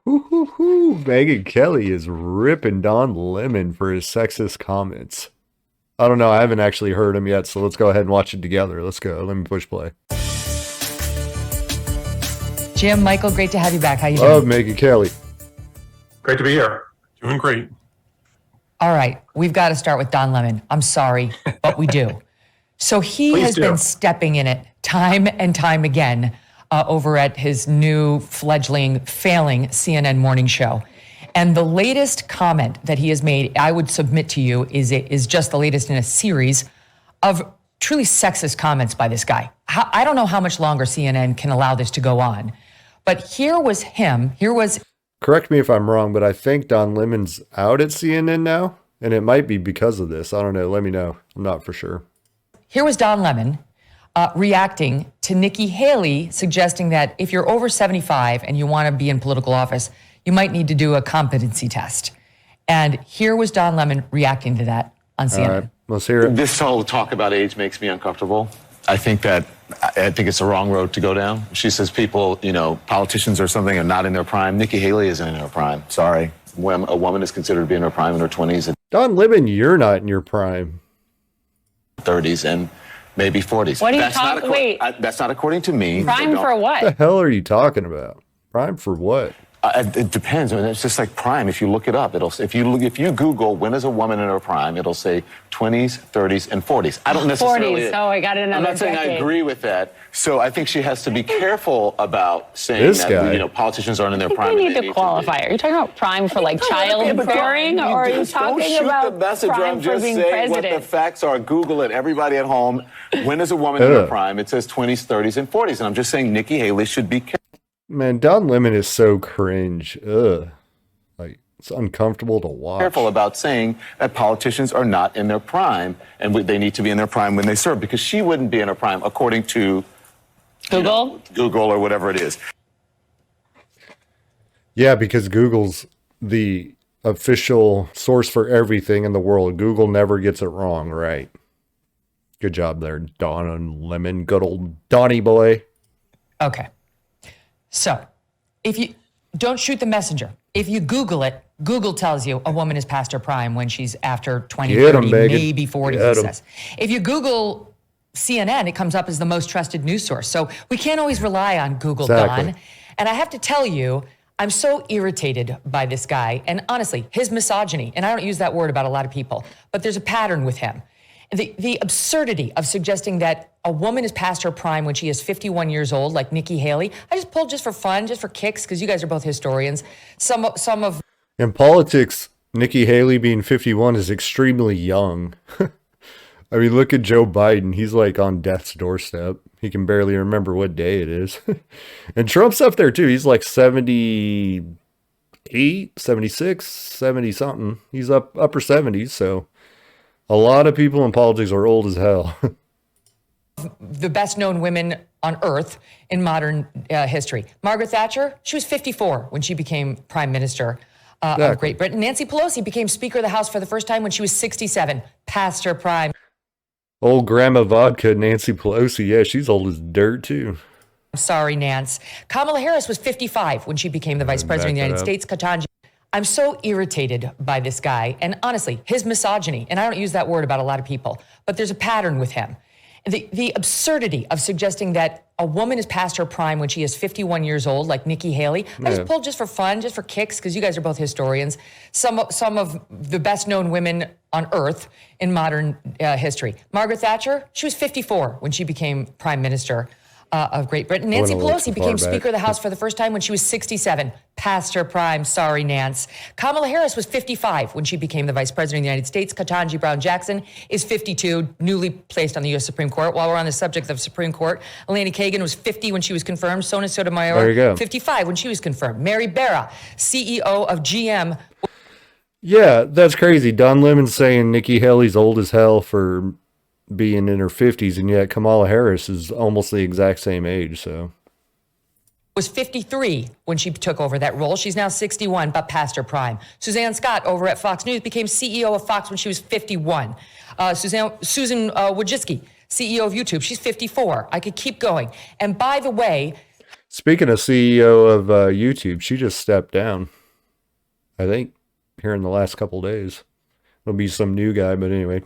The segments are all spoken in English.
Woo-hoo-hoo. Megyn Kelly is ripping Don Lemon for his sexist comments. I don't know. I haven't actually heard him yet, so let's go ahead and watch it together. Let's go. Let me push play. Jim, Michael, great to have you back. How you doing? Love Megyn Kelly. Great to be here. Doing great. All right. We've got to start with Don Lemon. I'm sorry, but we do. So he has been stepping in it time and time again over at his new fledgling, failing CNN morning show. And the latest comment that he has made, I would submit to you, is just the latest in a series of truly sexist comments by this guy. I don't know how much longer CNN can allow this to go on. But here was him. Correct me if I'm wrong, but I think Don Lemon's out at CNN now, and it might be because of this. I don't know. Let me know. I'm not for sure. Here was Don Lemon reacting to Nikki Haley, suggesting that if you're over 75 and you want to be in political office, you might need to do a competency test. And here was Don Lemon reacting to that on CNN. All right, let's hear it. This whole talk about age makes me uncomfortable. I think it's the wrong road to go down. She says people, politicians or something are not in their prime. Nikki Haley isn't in her prime. Sorry. When a woman is considered to be in her prime in her 20s and Don Lemon, you're not in your prime. 30s and maybe 40s. What are you talking? Wait. That's not according to me. Prime for what? What the hell are you talking about? Prime for what? It depends. I mean, it's just like prime. If you look it up, if you Google when is a woman in her prime, it'll say 20s, 30s, and 40s. I don't necessarily. 40s. Oh, I got another. I'm not saying decade. I agree with that. So I think she has to be careful about saying This that guy. Politicians aren't in their I prime. think we need to qualify. Are you talking about prime for like child rearing, or are you talking about the message prime for just being saying president? what the facts are. Google it. Everybody at home. When is a woman in her prime? It says 20s, 30s, and 40s. And I'm just saying Nikki Haley should be careful. Man, Don Lemon is so cringe. Ugh. Like, it's uncomfortable to watch. Careful about saying that politicians are not in their prime and they need to be in their prime when they serve, because she wouldn't be in her prime according to Google? Google or whatever it is. Yeah, because Google's the official source for everything in the world. Google never gets it wrong, right? Good job there, Don Lemon. Good old Donnie boy. Okay. So if you don't shoot the messenger, if you Google it, Google tells you a woman is past her prime when she's after 20, Get 'em, 30, Megyn. maybe 40, Get he 'em. says. If you Google CNN, it comes up as the most trusted news source. So we can't always rely on Google, Exactly. Don. And I have to tell you, I'm so irritated by this guy. And honestly, his misogyny, and I don't use that word about a lot of people, but there's a pattern with him. The absurdity of suggesting that a woman is past her prime when she is 51 years old, like Nikki Haley. I just pulled just for fun, just for kicks, because you guys are both historians. Some of In politics, Nikki Haley being 51 is extremely young. I mean, look at Joe Biden. He's like on death's doorstep. He can barely remember what day it is. And Trump's up there too. He's like 78, 76, 70 something. He's upper 70s. So a lot of people in politics are old as hell. the best known women on earth in modern history. Margaret Thatcher, she was 54 when she became prime minister of Great Britain. Nancy Pelosi became Speaker of the House for the first time when she was 67, past her prime. Old Grandma Vodka, Nancy Pelosi. Yeah, she's old as dirt too. Sorry, Nance. Kamala Harris was 55 when she became the vice president of the United States. Ketanji. I'm so irritated by this guy. And honestly, his misogyny, and I don't use that word about a lot of people, but there's a pattern with him. The absurdity of suggesting that a woman is past her prime when she is 51 years old, like Nikki Haley. I just pulled just for fun, just for kicks, because you guys are both historians. Some of the best known women on earth in modern history. Margaret Thatcher, she was 54 when she became prime minister of Great Britain. Nancy Pelosi became Speaker of the House for the first time when she was 67, past her prime. Sorry, Nance. Kamala Harris was 55 when she became the vice president of the United States. Ketanji Brown Jackson is 52, newly placed on the U.S. Supreme Court. While we're on the subject of Supreme Court, Eleni Kagan was 50 when she was confirmed. Sona Sotomayor, 55 when she was confirmed. Mary Barra, CEO of GM. Yeah, that's crazy. Don Lemon's saying Nikki Haley's old as hell for being in her 50s, and yet Kamala Harris is almost the exact same age. So was 53 when she took over that role. She's now 61, but past her prime. Suzanne Scott over at Fox News became CEO of Fox when she was 51. Susan Wojcicki, CEO of YouTube, she's 54. I could keep going. And by the way, Speaking of CEO of YouTube, she just stepped down. I think here in the last couple days. It'll be some new guy, but anyway.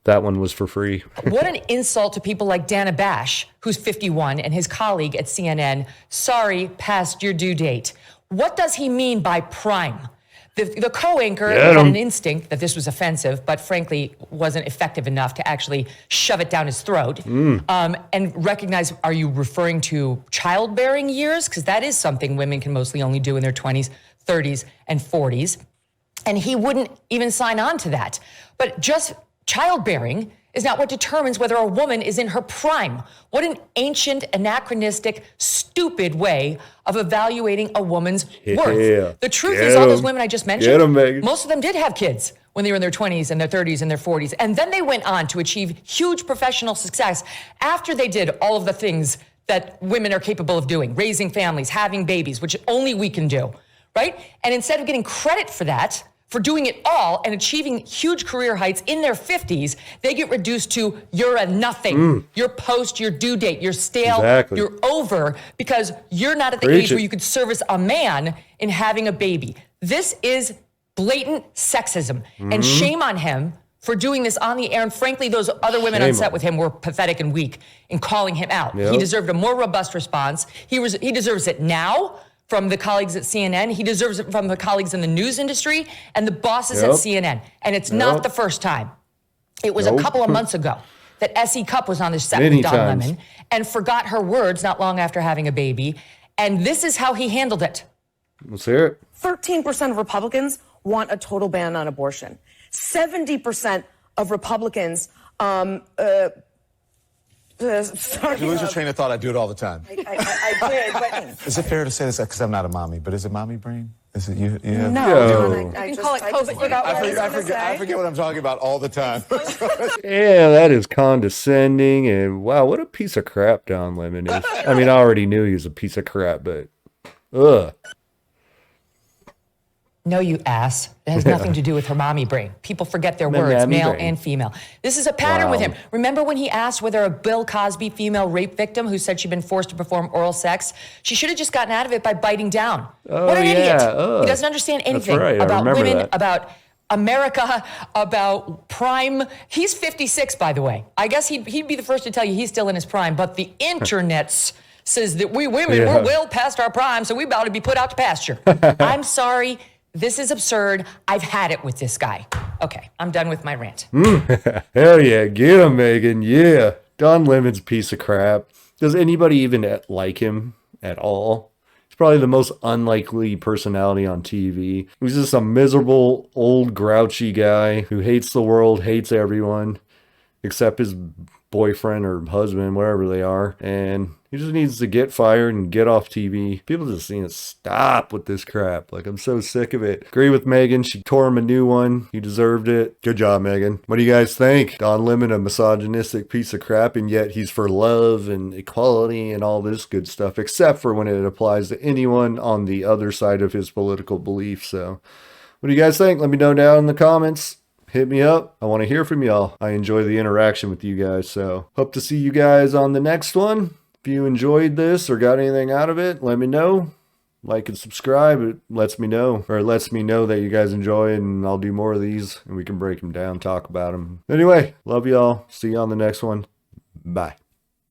That one was for free. What an insult to people like Dana Bash, who's 51, and his colleague at CNN. Sorry, past your due date. What does he mean by prime? The co-anchor had an instinct that this was offensive, but frankly wasn't effective enough to actually shove it down his throat and recognize, are you referring to childbearing years? Because that is something women can mostly only do in their 20s, 30s, and 40s. And he wouldn't even sign on to that. But just childbearing is not what determines whether a woman is in her prime. What an ancient, anachronistic, stupid way of evaluating a woman's worth. The truth is, all those women I just mentioned, most of them did have kids when they were in their 20s and their 30s and their 40s. And then they went on to achieve huge professional success after they did all of the things that women are capable of doing, raising families, having babies, which only we can do, right? And instead of getting credit for that, for doing it all and achieving huge career heights in their 50s, they get reduced to, you're a nothing. You're post your due date. You're stale. You're over because you're not at the age where you could service a man in having a baby. This is blatant sexism. And shame on him for doing this on the air. And frankly, those other women on set with him were pathetic and weak in calling him out. He deserved a more robust response. He deserves it now from the colleagues at CNN. He deserves it from the colleagues in the news industry and the bosses at CNN. And it's not the first time. It was a couple of months ago that S.E. Cupp was on the set with Don Lemon and forgot her words not long after having a baby. And this is how he handled it. Let's hear it. 13% of Republicans want a total ban on abortion. 70% of Republicans If you lose your train of thought, I do it all the time. I did, but... Is it fair to say this? Because I'm not a mommy, but is it mommy brain? Is it you? No. You can call it COVID. I forget what I'm talking about all the time. Yeah, that is condescending. And wow, what a piece of crap Don Lemon is. I mean, I already knew he was a piece of crap, but ugh. No, you ass. It has nothing to do with her mommy brain. People forget their words, male and female. This is a pattern with him. Remember when he asked whether a Bill Cosby female rape victim who said she'd been forced to perform oral sex, she should have just gotten out of it by biting down. What an idiot. He doesn't understand anything about women, about America, about prime. He's 56, by the way. I guess he'd be the first to tell you he's still in his prime, but the internet's says that we women, we're well past our prime, so we about to be put out to pasture. I'm sorry. This is absurd. I've had it with this guy. Okay, I'm done with my rant. Hell yeah, get him, Megan. Yeah. Don Lemon's a piece of crap. Does anybody even like him at all? He's probably the most unlikely personality on TV. He's just a miserable, old, grouchy guy who hates the world, hates everyone, except his boyfriend or husband, whatever they are. And he just needs to get fired and get off TV. People just need to stop with this crap. Like, I'm so sick of it. Agree with Megan. She tore him a new one. He deserved it. Good job, Megan. What do you guys think? Don Lemon, a misogynistic piece of crap, and yet he's for love and equality and all this good stuff, except for when it applies to anyone on the other side of his political beliefs. So, what do you guys think? Let me know down in the comments. Hit me up. I want to hear from y'all. I enjoy the interaction with you guys. So, hope to see you guys on the next one. If you enjoyed this or got anything out of it, let me know. Like and subscribe. It lets me know, or it lets me know that you guys enjoy it, and I'll do more of these and we can break them down, talk about them. Anyway, love y'all. See you on the next one. Bye.